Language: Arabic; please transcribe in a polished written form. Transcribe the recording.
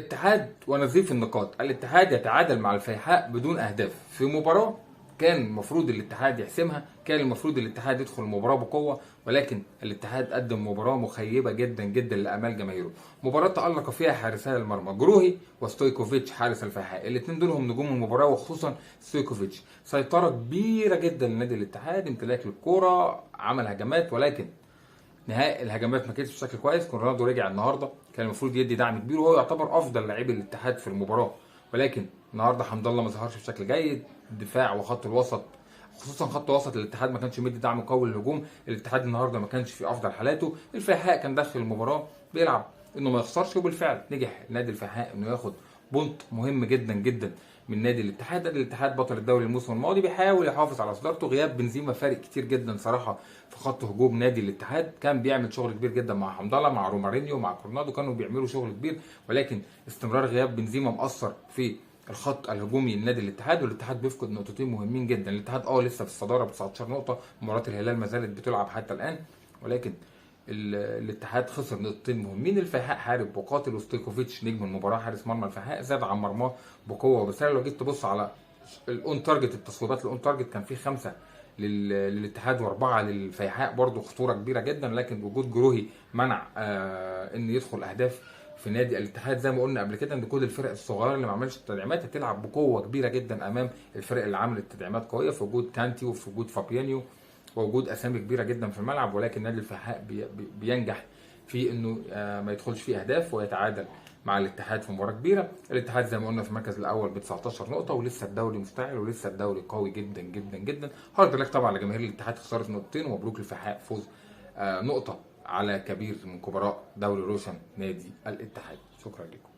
الاتحاد ونظيف النقاط. الاتحاد يتعادل مع الفيحاء بدون اهداف في مباراة كان المفروض الاتحاد يحسمها، كان المفروض الاتحاد يدخل المباراة بقوة، ولكن الاتحاد قدم مباراة مخيبة جدا جدا لامال جماهيره. مباراة تألق فيها حارسي المرمى جروهي وستويكوفيتش حارس الفيحاء، الاثنين دول هم نجوم المباراة، وخصوصا ستويكوفيتش. سيطرة كبيرة جدا لنادي الاتحاد، امتلاك للكورة، عمل هجمات، ولكن نهائي الهجمات ما كانتش بشكل كويس. كونرادو رجع النهارده، كان المفروض يدي دعم كبير، وهو يعتبر افضل لاعبي الاتحاد في المباراه، ولكن النهارده حمد الله ما ظهرش بشكل جيد. الدفاع وخط الوسط، خصوصا خط وسط الاتحاد، ما كانش مدي دعم قوي للهجوم. الاتحاد النهارده ما كانش في افضل حالاته. الفيحاء كان داخل المباراه بيلعب انه ما يخسرش، وبالفعل نجح نادي الفيحاء انه ياخد بونت مهم جدا جدا من نادي الاتحاد. نادي الاتحاد بطل الدوري الموسم الماضي، بيحاول يحافظ على صدارته. غياب بنزيما فارق كتير جدا صراحه في خط هجوم نادي الاتحاد، كان بيعمل شغل كبير جدا مع حمد الله، مع رومارينيو، مع كورنادو، كانوا بيعملوا شغل كبير، ولكن استمرار غياب بنزيما مؤثر في الخط الهجومي لنادي الاتحاد، والاتحاد بيفقد نقطتين مهمين جدا. الاتحاد لسه في الصداره ب 19 نقطه، مباراه الهلال ما زالت بتلعب حتى الان، ولكن الاتحاد خسر نقطتين مهمين. الفيحاء حارب وقاتل، وستيكوفيتش نجم المباراه حارس مرمى الفيحاء زاد عن مرماه بقوه وبسهوله. لو جيت تبص على الاون تارجت، التصويبات الاون تارجت كان فيه 5 للاتحاد و4 للفيحاء، برضو خطوره كبيره جدا، لكن وجود جروهي منع ان يدخل اهداف في نادي الاتحاد. زي ما قلنا قبل كده ان كل الفرق الصغيره اللي ما عملتش التدعيمات هتلعب بقوه كبيره جدا امام الفرق اللي عملت تدعيمات قويه، في وجود كانتي وفي وجود فابيانيو ووجود اسامي كبيره جدا في الملعب، ولكن نادي الفيحاء بينجح في انه ما يدخلش فيه اهداف ويتعادل مع الاتحاد في مباراه كبيره. الاتحاد زي ما قلنا في المركز الاول ب 19 نقطه، ولسه الدوري مفتعل، ولسه الدوري قوي جدا جدا جدا. هارد لك طبعا لجماهير الاتحاد خساره نقطتين، ومبروك للفيحاء فوز نقطه على كبير من كبراء دوري روشن نادي الاتحاد. شكرا لكم.